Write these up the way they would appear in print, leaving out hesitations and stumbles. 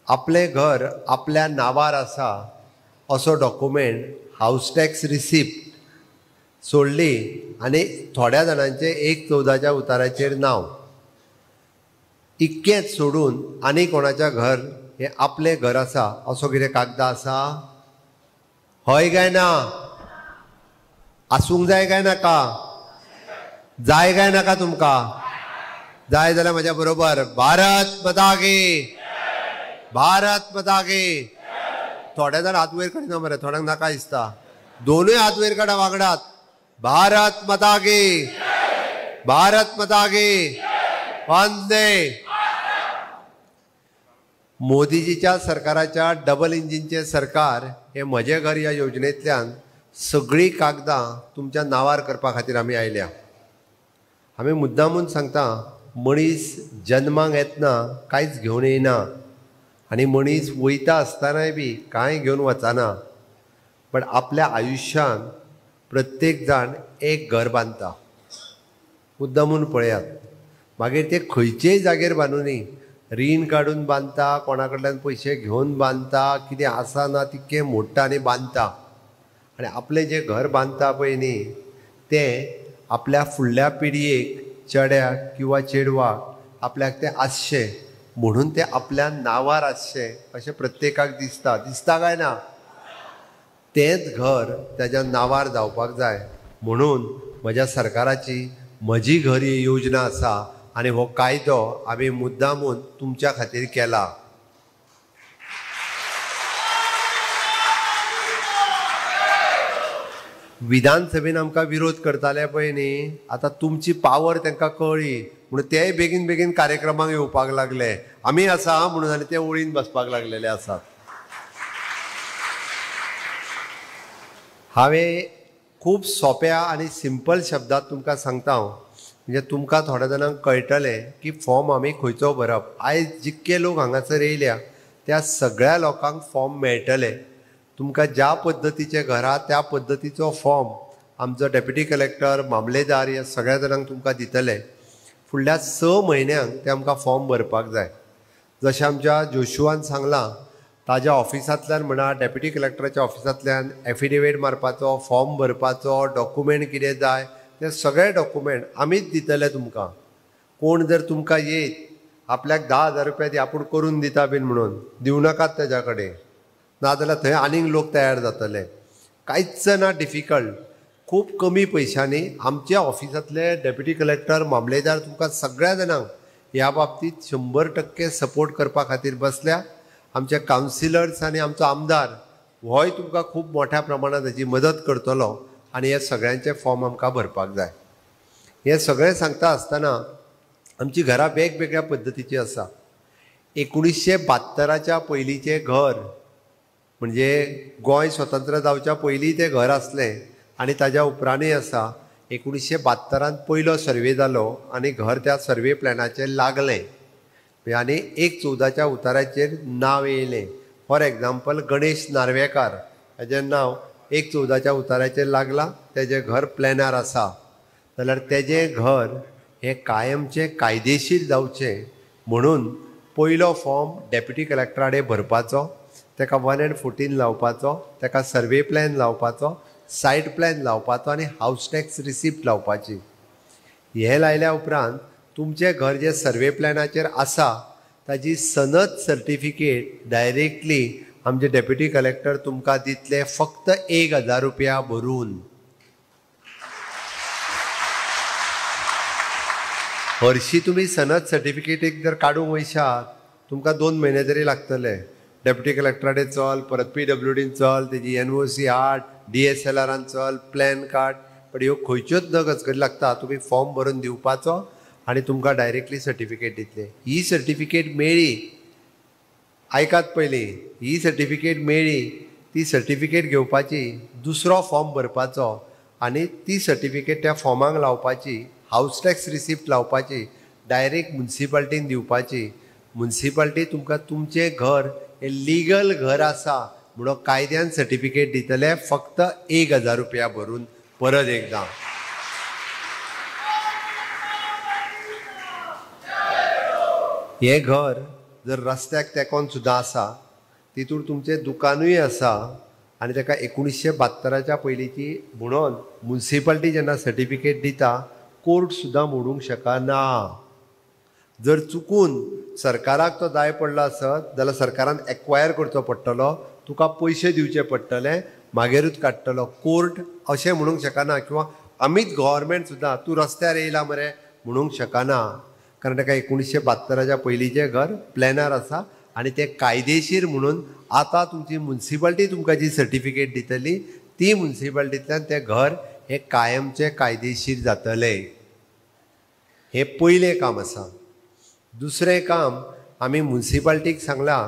आपले घर आपल्या नावार आसा असो डॉक्युमेंट हाऊस टॅक्स रिसिप्ट सोडली आनी थोड्या जाणांचे 1/14च्या उताराचेर नाव इतकेंच सोडून आनी कोणाच्या घर हे आपले घर आसा असो कितें कागदां आसा? हय काय ना? आसूंक जाय काय नाका? जाय काय नाका तुमकां? जाय जाल्यार म्हज्या बरोबर भारत माता की, भारत माता की. थोडे जाण हात वयर काडिना मरे, थोड्यांक नाका दिसता. दोनूय हात वयर काडा वांगडात. भारत माता की, भारत माता की. वंदे. मोदीजीच्या सरकाराच्या डबल इंजिनचे सरकार हे म्हजे घर ह्या योजनेंतल्यान सगळीं कागदां तुमच्या नांवार करपा खातीर आमी आयल्या. आमी मुद्दामून सांगता, मनीस जन्माक येतना कांयच घेवन येयना आनी मनीस वयता आसतनाय बी कांय घेवन वचना. पण आपल्या आयुश्यान प्रत्येक जाण एक घर बांदता. मुद्दामून पळयात. मागीर ते खंयचेय जागेर बांदुनी, रीण काडून बांदता, कोणा कडल्यान पयशे घेवन बांदता, कितें आसा ना तितकें मोडटा आनी बांदता. आनी आपलें जें घर बांदता पळय न्ही, तें आपल्या फुडल्या पिडयेक, चेड्याक किंवा चेडवाक आपल्याक तें आसचें म्हणून तें आपल्या नांवार आसचें अशें प्रत्येकाक दिसता. दिसता काय ना? तेंच घर तेज्या नांवार जावपाक जाय म्हणून म्हज्या सरकाराची म्हजी घर ही योजना आसा आनी हो कायदो आमी मुद्दामून तुमच्या खातीर केला. विधानसभेन आमकां विरोध करताले पळय न्ही, आतां तुमची पावर तांकां कळ्ळी म्हणून तेय बेगीन बेगीन कार्यक्रमाक येवपाक लागले. आमी आसा म्हणून आनी ते ओळीन बसपाक लागलेले आसात. हांवें खूब सोप्या आनी सिंपल शब्दांत तुमकां सांगता हांव, म्हणजे तुमकां थोड्या जाणांक कळटलें की फॉर्म आमी खंयचो भरप. आयज जितके लोक हांगासर येयल्या त्या सगळ्या लोकांक फॉर्म मेळटले. तुमकां ज्या पद्दतीचें घर आहा त्या पद्दतीचो फॉर्म आमचो डेप्युटी कलेक्टर, मामलेदार ह्या सगळ्या जाणांक तुमकां दितले. फुडल्या 6 म्हयन्यांक ते आमकां फॉर्म भरपाक जाय. जशें आमच्या जोशुआन सांगलां, ताज्या ऑफिसांतल्यान म्हणा, डेप्युटी कलेक्टराच्या ऑफिसांतल्यान एफिडेवीट मारपाचो, फॉर्म भरपाचो, डॉक्युमेंट कितें जाय ते सगळे डॉक्युमेंट आमीच दितले तुमकां. कोण जर तुमकां येयत आपल्याक 10,000 रुपया दी आपूण करून दिता बीन म्हणून, दिवं नाकात तेज्या कडेन. नाजाल्यार थंय आनीक लोक तयार जातले. कांयच ना डिफिकल्ट. खूब कमी पयशांनी आमच्या ऑफिसांतले डेप्युटी कलेक्टर, मामलेदार तुमकां सगळ्या जाणांक ह्या बाबतींत 100% सपोर्ट करपा खातीर बसल्या. आमचे कावन्सिलर्स आनी आमचो आमदार होय तुमकां खूब मोठ्या प्रमाणांत हेची मदत करतलो आनी हे सगळ्यांचे फॉर्म आमकां भरपाक जाय. हे सगळें सांगता आसतना आमची घरां वेगवेगळ्या पद्दतीची आसा. 1972च्या पयलींचें घर म्हणजे गोंय स्वतंत्र जावच्या पयलीं तें घर आसलें आनी ताज्या उपरांतूय आसा. 1972 पयलो सर्वे जालो आनी घर त्या सर्वे प्लॅनाचेर लागलें आनी 1/14च्या उताराचेर नांव येयलें. फॉर एग्जाम्पल गणेश नार्वेकार हेजें नांव 1/14च्या उताराचेर लागलां, तेजें घर प्लॅनार आसा. जाल्यार तेजें घर हें कायमचें कायदेशीर जावचें म्हणून पयलो फॉर्म डेप्युटी कलेक्टरा कडेन भरपाचो, तेका 114 लावपाचो, तेका सर्वे प्लॅन लावपाचो, सायट प्लॅन लावपाचो आनी हाऊस टॅक्स रिसिप्ट लावपाची. हे लायल्या उपरांत तुमचें घर जें सर्वे प्लॅनाचेर आसा ताजी सनद सर्टिफिकेट डायरेक्टली आमचे डेप्युटी कलेक्टर तुमकां दितले फक्त 1,000 रुपया भरून. हरशीं तुमी सनद सर्टिफिकेटीक जर काडूंक वयशात तुमकां 2 म्हयने तरी लागतले. डेप्युटी कलेक्टराडे चल, परत PWDन चल, तेजी NOC हाड, DSLRान चल, प्लॅन कार्ड. पण ह्यो खंयच्योच नग करी लागता. तुमी फॉर्म भरून दिवपाचो आनी तुमकां डायरेक्टली सर्टिफिकेट दितले. ही सर्टिफिकेट मेळ्ळी, आयकात पयलीं, ही सर्टिफिकेट मेळ्ळी, ती सर्टिफिकेट घेवपाची, दुसरो फॉर्म भरपाचो आनी ती सर्टिफिकेट त्या फॉर्माक लावपाची, हाऊस टॅक्स रिसिप्ट लावपाची, डायरेक्ट मुन्सिपाल्टीन दिवपाची. मुन्सिपाल्टी तुमकां तुमचें घर हें लिगल घर आसा म्हणून कायद्यान सर्टिफिकेट दितले फक्त 1,000 रुपया भरून. परत एकदां हें घर जर रस्त्याक तेकोन सुद्दां आसा तितूर तुमचें दुकानूय आसा आनी ताका 1972च्या पयलींची म्हणून म्युन्सिपाल्टी जेन्ना सर्टिफिकेट दिता कोर्ट सुद्दां मोडूंक शकना. जर चुकून सरकाराक तो जाय पडलो आसत जाल्यार सरकारान एक्वायर करचो पडटलो, तुका पयशे दिवचे पडटले, मागीरूच काडटलो. कोर्ट अशें म्हणूंक शकना किंवा आमीच गव्हर्मेंट सुद्दां तूं रस्त्यार येयला मरे म्हणूंक शकना, कारण ताका 1972च्या पयलींचें घर प्लॅनार आसा आनी तें कायदेशीर म्हणून आतां तुमची म्युन्सिपाल्टी तुमकां जी सर्टिफिकेट दितली ती म्युन्सिपाल्टींतल्यान तें घर हें कायमचें कायदेशीर जातलें. हें पयलें काम आसा. दुसरें काम आमी म्युन्सिपाल्टीक सांगलां,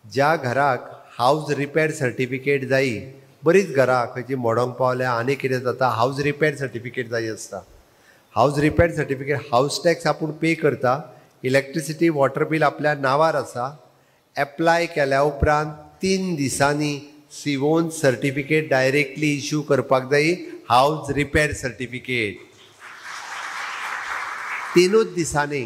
ज्या घराक हावज रिपेर सर्टिफिकेट जायी, बरीच घरां खंयची मोडोंक पावल्या आनी कितें जाता हावज रिपेर सर्टिफिकेट जाय आसता. House repair certificate house tax आपूण पे करता, इलेक्ट्रिसिटी वॉटर बील आपल्या नांवार आसा, एप्लाय केल्या उपरांत 3 दिसांनी सिवोन सर्टिफिकेट डायरेक्टली इश्यू करपाक जाय. हावज रिपेर सर्टिफिकेट 3च दिसांनी.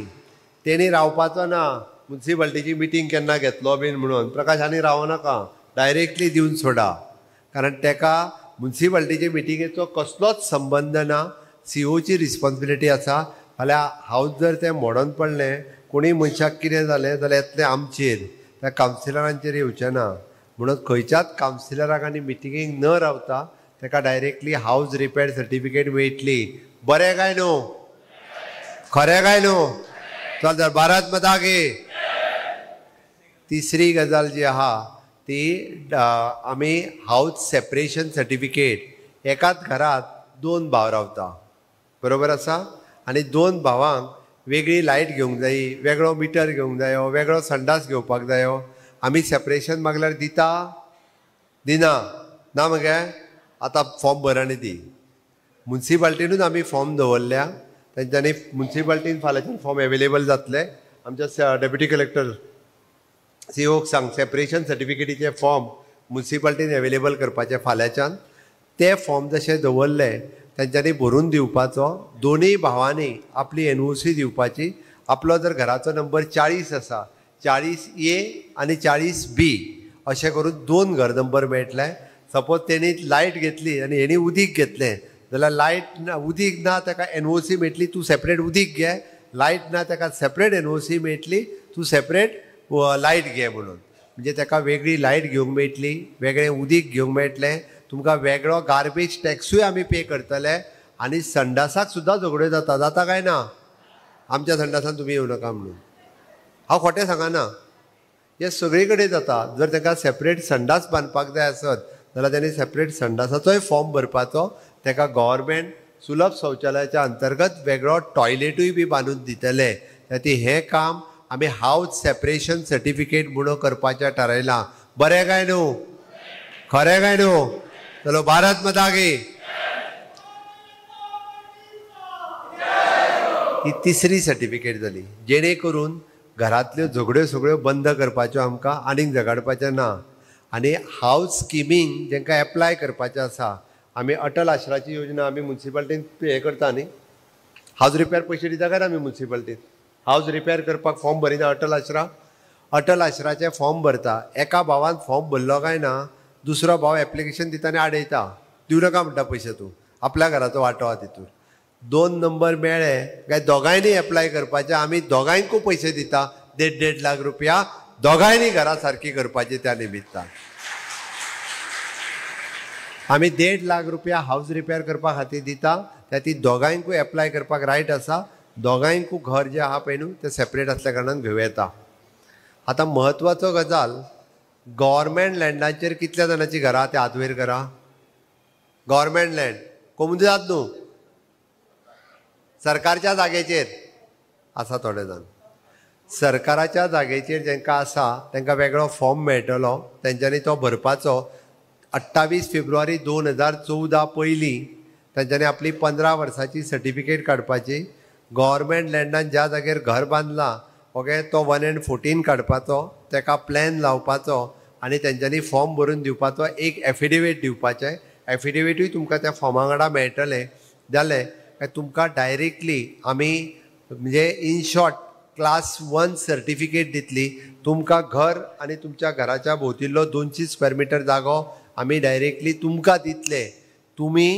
तेणी रावपाचो ना म्युन्सिपाल्टीची मिटींग केन्ना घेतलो बीन म्हणून, प्रकाश आनी रावो नाका, डायरेक्टली दिवन सोडा, कारण तेका म्युन्सिपाल्टीचे मिटिंगेचो कसलोच संबंद ना. सीओची रिस्पॉन्सिबिलिटी आसा. फाल्यां हावज जर तें मोडोन पडलें, कोणी मनशाक कितें जालें जाल्यार येतलें आमचेर, त्या कावन्सिलरांचेर येवचें ना. म्हणून खंयच्याच कावन्सिलराक आनी मिटिंगेक न रावता तेका डायरेक्टली हावज रिपेर सर्टिफिकेट मेळटली. बरें काय न्हू? खरें काय न्हू? चल तर भारत माता की. तिसरी गजाल जी आहा ती आमी हावज सेपरेशन सर्टिफिकेट. एकाच घरात 2 भाव रावता, बरोबर आसा, आनी 2 भावांक वेगळी लायट घेवंक जायी, वेगळो मिटर घेवंक जायो, वेगळो संडास घेवपाक जायो. आमी सेपरेशन मागल्यार दिता? दिना ना मगे. आतां फॉर्म भर आनी दी. म्युन्सिपाल्टीनूच आमी फॉर्म दवरल्या, तेंच्यांनी म्युन्सिपाल्टीन फाल्यांच्यान फॉर्म एवेलेबल जातले. आमच्या डेप्युटी कलेक्टर सीओक सांग सेपरेशन सर्टिफिकेटीचे फॉर्म म्युन्सिपाल्टीन एवेलेबल करपाचे फाल्यांच्यान. ते फॉर्म जशे दवरले तेंच्यांनी भरून दिवपाचो. दोनूय भावांनी आपली एनओसी दिवपाची. आपलो जर घराचो नंबर 40 आसा, 40A आनी 40B अशें करून 2 घर नंबर मेळटले. सपोज तेणी लायट घेतली आनी हेणी उदीक घेतलें जाल्यार लायट उदीक ना ताका एनओसी मेळटली, तूं सेपरेट उदीक घे. लायट ना ताका सेपरेट एनओसी मेळटली, तूं सेपरेट लायट घे म्हणून. म्हणजे ताका वेगळी लायट घेवंक मेळटली, वेगळें उदीक घेवंक मेळटलें. तुमकां वेगळो गार्बेज टॅक्सूय आमी पे करतले. आनी संडासाक सुद्दां झगड्यो जाता. जाता काय ना? आमच्या संडासान तुमी येवं नाका म्हणून. हांव खोटें सांगना, हें सगळे कडेन जाता. जर ताका सेपरेट संडास बांदपाक जाय आसत जाल्यार ताणें सेपरेट संडासाचोय फॉर्म भरपाचो. ताका गव्हर्मेंट सुलभ शौचालयाच्या अंतर्गत वेगळो टॉयलेटूय बी बांदून दितले. ती हें काम आमी हावज सेपरेशन सर्टिफिकेट म्हणून करपाचें थारायलां. बरें काय न्हू? खरें काय न्हू? चलो भारत माता की. ही तिसरी सर्टिफिकेट जाली, जेणे करून घरांतल्यो झगड्यो सगळ्यो बंद करपाच्यो आमकां आनीक झगडपाचें ना. आनी हावज स्किमींग जेंकां एप्लाय करपाचें आसा, आमी अटल आश्राची योजना आमी म्युन्सिपाल्टीन हे करता न्ही. हावज रिपेर पयशे दिता काय आमी म्युन्सिपाल्टीन? हावज रिपेर करपाक फॉर्म भरिना अटल आश्रा. अटल आश्राचे फॉर्म भरता. एका भावान फॉर्म भरलो काय ना, दुसरो भाव एप्लिकेशन दिता आनी आडयता. दिवं नाका म्हणटा पयशे, तूं आपल्या घराचो वांटो आहा तितूर. 2 नंबर मेळ्ळे काय दोगांयनी एप्लाय करपाचे. आमी दोगांयकूय पयशे दिता, 1.5 लाख रुपया दोगांयनी घरां सारकी करपाची. त्या निमित्तान आमी 1.5 लाख रुपया हावज रिपेर करपा खातीर दिता. त्या ती दोगांयकूय एप्लाय करपाक रायट आसा. दोगांयकूय घर जें आहा पळय न्हू तें सेपरेट आसल्या कारणान घेवं येता. आतां म्हत्वाचो गजाल, गव्हर्मेंट लँडाचेर कितल्या जाणांची घरां ते हातवेर करा. गव्हर्मेंट लँड कोमुनिदाद न्हू, सरकारच्या जाग्याचेर आसा. थोडे जाण सरकाराच्या जाग्याचेर जेंकां आसा तांकां वेगळो फॉर्म मेळटलो. तेंच्यांनी तो भरपाचो. 28 फेब्रुवारी 2014 पयलीं तेंच्यांनी आपली 15 वर्साची सर्टिफिकेट काडपाची. गव्हर्मेंट लँडान ज्या जाग्यार घर बांदलां ओके, तो 1/14 काडपाचो, ताका प्लॅन लावपाचो आनी तेंच्यांनी फॉर्म भरून दिवपाचो. एक एफिडेवीट दिवपाचें. एफिडेवीटूय तुमकां त्या फॉर्मा वांगडा मेळटलें. जालें काय तुमकां डायरेक्टली आमी म्हणजे इन शॉर्ट क्लास 1 सर्टिफिकेट दितली. तुमकां घर आनी तुमच्या घराच्या भोंवतिल्लो 200 स्क्वेअर मिटर जागो आमी डायरेक्टली तुमकां दितले. तुमी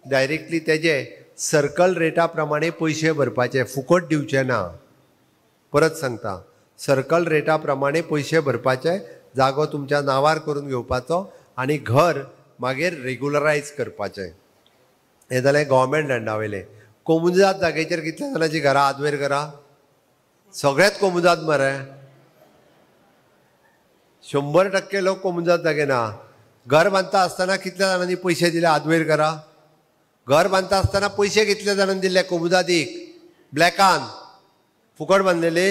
डायरेक्टली तेजे सर्कल रेटा प्रमाणे पयशे भरपाचे, फुकट दिवचे ना. परत सांगता, सर्कल रेटा प्रमाणे पयशे भरपाचे, जागो तुमच्या नांवार करून घेवपाचो आनी घर मागीर रेग्युलरायज करपाचें. हें जालें गव्हर्मेंट लँडा वयलें. कोमुजात जागेचेर कितल्या जाणांची घरां आदवेर घरां? सगळेच कोमुजात मरे. 100% लोक कोमुजात जागे ना. घर बांदता आसतना कितल्या जाणांनी पयशे दिले आदवेर घरां? घर बांदता आसतना पयशे कितल्या जाणांनी दिले कोमुजातीक? ब्लॅकान फुकट बांदलेली?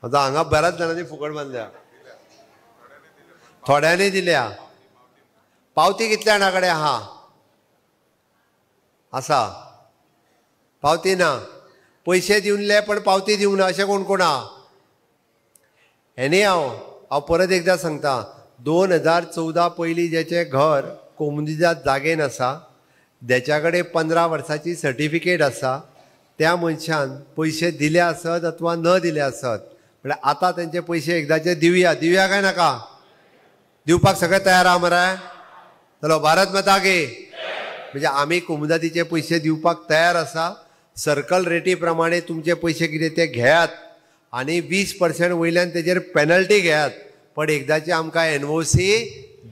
आतां हांगा बऱ्याच जाणांनी फुकट बांदल्या, थोड्यांनी दिल्या. पावती कितल्या जाणां कडेन आसा? पावती ना. पयशे दिवले पण पावती दिवंक ना अशें कोण कोण आहा? हेनी हांव परत एकदां सांगता, 2014 पयलीं जेचें घर कोमुजात जागेन आसा, जेच्या कडेन 15 वर्साची सर्टिफिकेट आसा, त्या मनशान पयशे दिले आसत अथवा न दिले आसत, म्हळ्यार आतां तेंचे पयशे एकदांचे दिवया काय नाका? दिवपाक सगळे तयार आहा मरे? चलो भारत माता की. म्हणजे आमी कोमुजातीचे पयशे दिवपाक तयार आसा. सर्कल रेटी प्रमाणे तुमचे पयशे कितें ते घेयात आनी 20% वयल्यान तेजेर पेनल्टी घेयात, पण एकदांची आमकां NOC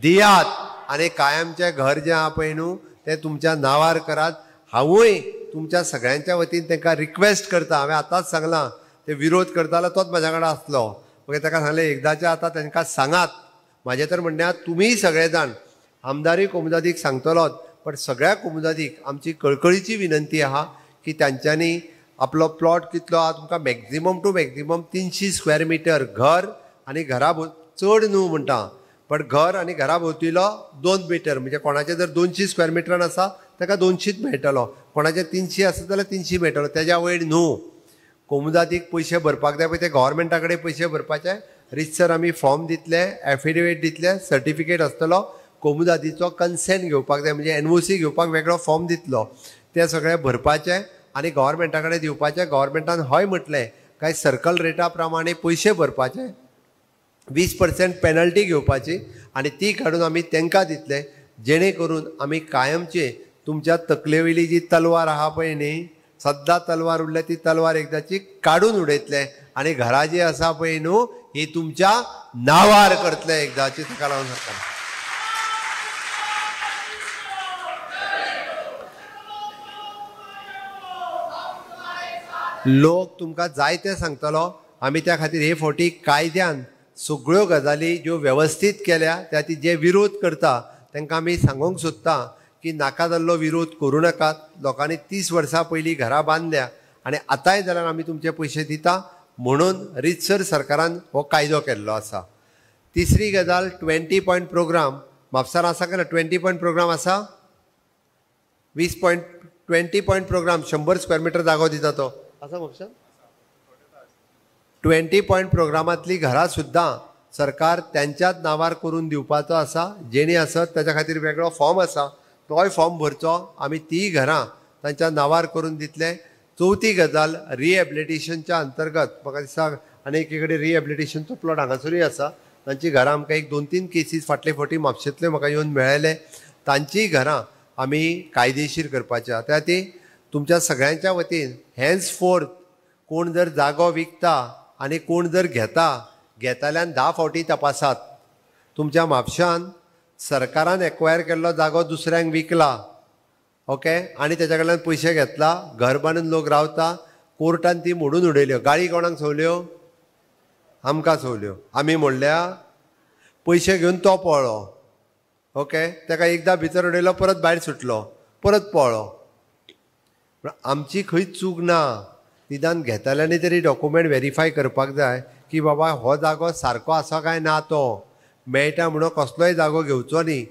दियात आनी कायमचें घर जें आहा पळय न्हू तें तुमच्या नांवार करात. हांवूय तुमच्या सगळ्यांच्या वतीन तांकां रिक्वेस्ट करता. हांवें आतांच सांगलां, ते विरोध करतालो तोच म्हाज्या कडेन आसलो. मागीर ताका सांगलें एकदांचें आतां तांकां सांगात. म्हाजें तर म्हणणें आहा, तुमीय सगळे जाण, आमदारूय कोमुजातीक सांगतलोच, पण सगळ्या कोमुजातीक आमची कळकळीची विनंती आहा की तांच्यांनी आपलो प्लॉट कितलो आहा तुमकां maximum two maximum 300 square metre घर आनी घरा चड न्हू म्हणटा, पण घर आनी घरा भोंवतिलो 2 मिटर. म्हणजे कोणाचें जर 200 स्क्वेअर मिटरान आसा ताका 200च मेळटलो, कोणाचें 300 आसा जाल्यार 300 मेळटलो, तेज्या वयर न्हू. कोमुजातीक पयशे भरपाक जाय पळय ते गव्हर्मेंटा कडेन पयशे भरपाचे. रितसर आमी फॉर्म दितले, एफिडेविट दितले, सर्टिफिकेट आसतलो, कोमुजातीचो कन्सेंट घेवपाक जाय, म्हणजे NOC घेवपाक वेगळो फॉर्म दितलो, ते सगळे भरपाचे आनी गव्हर्मेंटा कडेन दिवपाचे. गव्हर्मेंटान हय म्हटलें काय सर्कल रेटा प्रमाणे पयशे भरपाचे, 20% पेनल्टी घेवपाची आनी ती काडून आमी तांकां दितले, जेणे करून आमी कायमचे तुमच्या तकले वयली जी तलवार आहा पळय न्ही, सद्दां तलवार उरल्या ती तलवार एकदांची काडून उडयतले आनी घरां जी आसा पळय न्हू ही तुमच्या नांवार करतले एकदांची. ताका लागून सांगता, लोक तुमकां जाय तें सांगतलो. आमी त्या खातीर हे फावटी कायद्यान सगळ्यो गजाली ज्यो वेवस्थीत केल्या, त्या ती जे विरोध करता तांकां आमी सांगूंक सोदता की नाका जाल्लो विरोध करूं नाकात. लोकांनी 30 वर्सां पयलीं घरां बांदल्या आनी आतांय जाल्यार आमी तुमचे पयशे दिता म्हणून रितसर सरकारान हो कायदो केल्लो आसा. तिसरी गजाल 20 पॉयंट प्रोग्राम म्हापसान आसा काय ना? 20 पॉयंट प्रोग्राम आसा. 20 पॉयंट प्रोग्राम 100 स्क्वेअर मिटर जागो दिता तो आसा म्हापशान. 20 पॉयंट प्रोग्रामांतली घरां सुद्दां सरकार त्यांच्याच नांवार करून दिवपाचो आसा. जेणी आसत ताच्या खातीर वेगळो फॉर्म आसा, तोय फॉर्म भरचो. आमी ती घरां तांच्या नांवार करून दितले. चवथी गजाल रिहॅबिलिटेशनच्या अंतर्गत म्हाका दिसता आनी एके कडेन रिहॅबिलिटेशनचो प्लॉट हांगासरूय आसा. तांची घरां आमकां 1-2-3 केसीस फाटले फावटी म्हापशेंतले म्हाका येवन मेळ्ळे. तांचीय घरां आमी कायदेशीर करपाच्या. त्या ती तुमच्या सगळ्यांच्या वतीन हेन्स फोर्थ कोण जर जागो विकता आनी कोण जर घेताल्यान 10 फावटी तपासात. तुमच्या म्हापशान सरकारान एक्वायर केल्लो जागो दुसऱ्यांक विकला, ओके, आनी तेच्या कडल्यान पयशे घेतला, घर बांदून लोक रावता, कोर्टान ती मोडून उडयल्यो. गाडी कोणाक सोवल्यो? आमकां सोवल्यो. आमी म्हणल्या पयशे घेवन तो पळलो, ओके, ताका एकदां भितर उडयलो, परत भायर सुटलो, परत पळलो. आमची खंयच चूक ना. निदान घेतल्यांनी तरी डॉक्युमेंट व्हेरीफाय करपाक जाय की बाबा हो जागो सारको आसा काय ना. तो मेळटा म्हणून कसलोय जागो घेवचो न्ही.